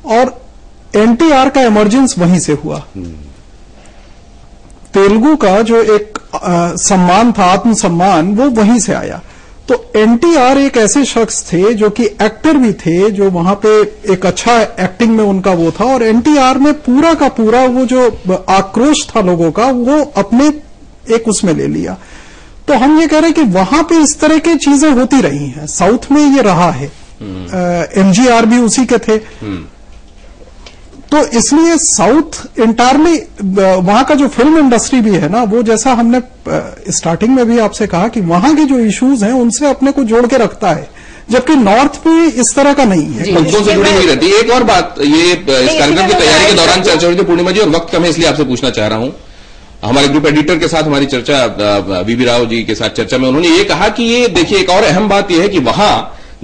और एनटीआर का इमर्जेंस वहीं से हुआ। तेलुगु का जो एक सम्मान था, आत्मसम्मान, वो वहीं से आया। तो एनटीआर एक ऐसे शख्स थे जो कि एक्टर भी थे, जो वहां पे एक अच्छा एक्टिंग में उनका वो था, और एनटीआर ने पूरा का पूरा वो जो आक्रोश था लोगों का, वो अपने एक उसमें ले लिया। तो हम ये कह रहे हैं कि वहां पे इस तरह की चीजें होती रही हैं, साउथ में ये रहा है। एमजीआर भी उसी के थे। तो इसलिए साउथ इंटायरली वहां का जो फिल्म इंडस्ट्री भी है ना, वो जैसा हमने स्टार्टिंग में भी आपसे कहा कि वहां के जो इश्यूज हैं उनसे अपने को जोड़ के रखता है, जबकि नॉर्थ में इस तरह का नहीं है। मुद्दों से जुड़ी हुई रहती है। एक और बात, ये इस कार्यक्रम की तैयारी के दौरान चर्चा हुई थी पूर्णिमा जी, और वक्त कम है इसलिए आपसे पूछना चाह रहा हूं। हमारे ग्रुप एडिटर के साथ हमारी चर्चा, वीवी राव जी के साथ चर्चा में उन्होंने ये कहा कि ये देखिए, एक और अहम बात यह है कि वहां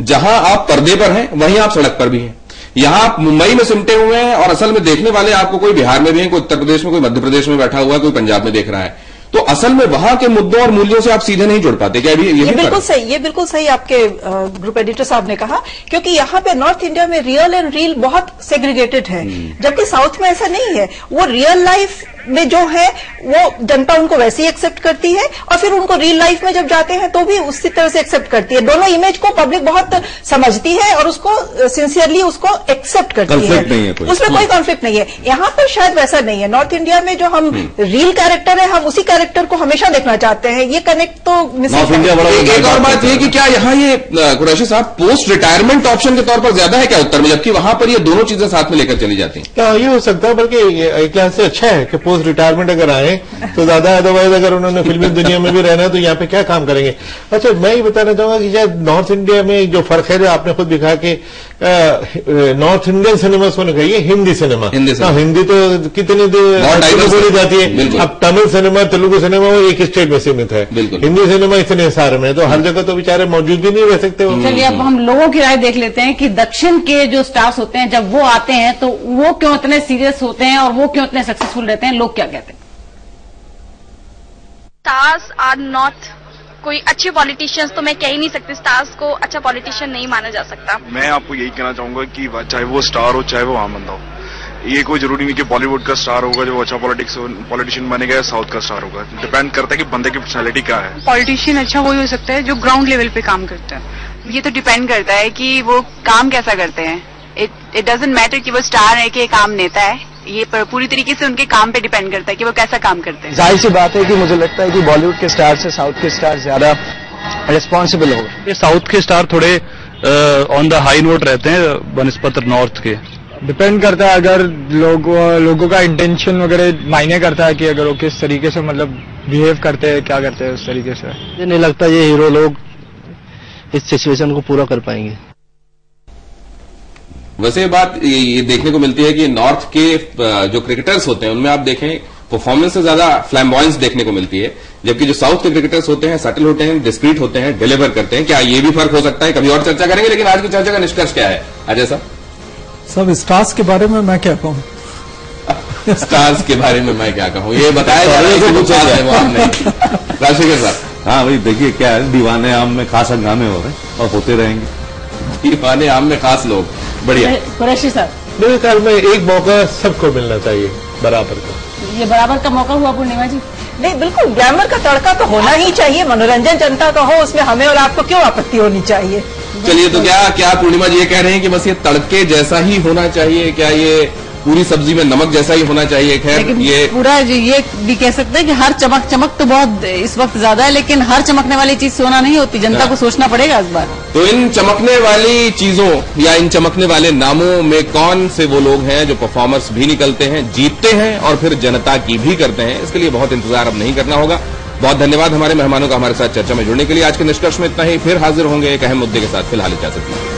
जहां आप पर्दे पर हैं वहीं आप सड़क पर भी हैं। यहां आप मुंबई में सिमटे हुए हैं और असल में देखने वाले आपको कोई बिहार में भी है, कोई उत्तर प्रदेश में, कोई मध्य प्रदेश में बैठा हुआ है, कोई पंजाब में देख रहा है। तो असल में वहां के मुद्दों और मूल्यों से आप सीधे नहीं जुड़ पाते क्या? ये बिल्कुल सही आपके ग्रुप एडिटर साहब ने कहा, क्योंकि यहाँ पे नॉर्थ इंडिया में रियल एंड रील बहुत सेग्रीगेटेड है, जबकि साउथ में ऐसा नहीं है। वो रियल लाइफ में जो है वो जनता उनको वैसे ही एक्सेप्ट करती है, और फिर उनको रियल लाइफ में जब जाते हैं तो भी उसी तरह से एक्सेप्ट करती है। दोनों इमेज को पब्लिक बहुत समझती है और उसको सिंसियरली उसको एक्सेप्ट करती है, उसमें कोई कॉन्फ्लिक्ट नहीं है। यहाँ पर शायद वैसा नहीं है। नॉर्थ इंडिया में जो हम रियल कैरेक्टर है, हम उसी कैरेक्टर को हमेशा देखना चाहते हैं। ये कनेक्ट तो नॉर्थ इंडिया बड़ा। एक और बात ये कि क्या यहाँ ये कुरैशी साहब पोस्ट रिटायरमेंट ऑप्शन के तौर पर ज्यादा है क्या उत्तर में, जबकि वहां पर ये दोनों चीजें साथ में लेकर चली जाती हैं? क्या ये हो सकता है, बल्कि एक लिहाज से अच्छा है कि पोस्ट रिटायरमेंट अगर आए तो ज्यादा, अदरवाइज अगर उन्होंने फिल्मी दुनिया में भी रहना है तो यहाँ पे क्या काम करेंगे। अच्छा, मैं ये बताना चाहूंगा कि शायद नॉर्थ इंडिया में जो फर्क है, जो आपने खुद दिखा कि नॉर्थ इंडियन सिनेमा को कहिए हिंदी सिनेमा, हिंदी तो कितनी बोली जाती है। अब तमिल सिनेमा, तेलुगु सिनेमा वो एक स्टेट में सीमित है, हिंदी सिनेमा इतने सारे में, तो हर जगह तो बेचारे मौजूद भी नहीं रह सकते। चलिए अब हम लोगों की राय देख लेते हैं कि दक्षिण के जो स्टार्स होते हैं जब वो आते हैं तो वो क्यों इतने सीरियस होते हैं और वो क्यों इतने सक्सेसफुल रहते हैं, लोग क्या कहते हैं? स्टार्स आर नॉट कोई अच्छे पॉलिटिशियंस, तो मैं कह ही नहीं सकती स्टार्स को अच्छा पॉलिटिशियन नहीं माना जा सकता। मैं आपको यही कहना चाहूंगा कि चाहे वो स्टार हो चाहे वो आम बंदा हो, ये कोई जरूरी नहीं कि बॉलीवुड का स्टार होगा जो अच्छा पॉलिटिशियन बनेगा या साउथ का स्टार होगा। डिपेंड करता है कि बंदे की पर्सनैलिटी क्या है। पॉलिटिशियन अच्छा वही हो सकता है जो ग्राउंड लेवल पे काम करता है। ये तो डिपेंड करता है कि वो काम कैसा करते हैं। इट डजंट मैटर कि वो स्टार है कि एक आम नेता है, ये पूरी तरीके से उनके काम पे डिपेंड करता है कि वो कैसा काम करते हैं। जाहिर सी बात है कि मुझे लगता है कि बॉलीवुड के स्टार से साउथ के स्टार ज्यादा रिस्पॉन्सिबल होगा। ये साउथ के स्टार थोड़े ऑन द हाई नोट रहते हैं बनस्पत नॉर्थ के। डिपेंड करता है, अगर लोगों का इंटेंशन वगैरह मायने करता है कि अगर वो किस तरीके से मतलब बिहेव करते हैं, क्या करते हैं उस तरीके से। मुझे नहीं लगता ये हीरो लोग इस सिचुएशन को पूरा कर पाएंगे। वैसे बात ये देखने को मिलती है कि नॉर्थ के जो क्रिकेटर्स होते हैं उनमें आप देखें परफॉर्मेंस से ज्यादा फ्लैम्बॉयंस देखने को मिलती है, जबकि जो साउथ के क्रिकेटर्स होते हैं सटल होते हैं, डिस्क्रीट होते हैं, डिलीवर करते हैं। क्या ये भी फर्क हो सकता है? कभी और चर्चा करेंगे, लेकिन आज की चर्चा का निष्कर्ष क्या है अजय साहब? सब स्टार्स के बारे में मैं क्या कहूं? स्टार्स के बारे में मैं क्या कहूं, ये बताया जा रहा है कि कुछ है वो आम नहीं। राजशेखर साहब। हाँ भाई देखिए क्या है, दीवाने आम में खास हंगामे हो रहे हैं और होते रहेंगे। दीवाने आम में खास लोग, बढ़िया। कुरैशी साहब, मेरे ख्याल में एक मौका सबको मिलना चाहिए बराबर का। ये बराबर का मौका हुआ पूर्णिमा जी? नहीं, बिल्कुल ग्लैमर का तड़का तो होना ही चाहिए, मनोरंजन जनता का हो, उसमें हमें और आपको क्यों आपत्ति होनी चाहिए। चलिए, तो क्या पूर्णिमा जी ये कह रहे हैं कि बस ये तड़के जैसा ही होना चाहिए? क्या ये पूरी सब्जी में नमक जैसा ही होना चाहिए? खैर, लेकिन ये पूरा ये भी कह सकते हैं कि हर चमक तो बहुत इस वक्त ज्यादा है, लेकिन हर चमकने वाली चीज सोना नहीं होती। जनता को सोचना पड़ेगा इस बार। तो इन चमकने वाली चीजों या इन चमकने वाले नामों में कौन से वो लोग हैं जो परफॉर्मर्स भी निकलते हैं, जीतते हैं और फिर जनता की भी करते हैं? इसके लिए बहुत इंतजार अब नहीं करना होगा। बहुत धन्यवाद हमारे मेहमानों का हमारे साथ चर्चा में जुड़ने के लिए। आज के निष्कर्ष में इतना ही, फिर हाजिर होंगे एक अहम मुद्दे के साथ। फिलहाल इजाजत दीजिए।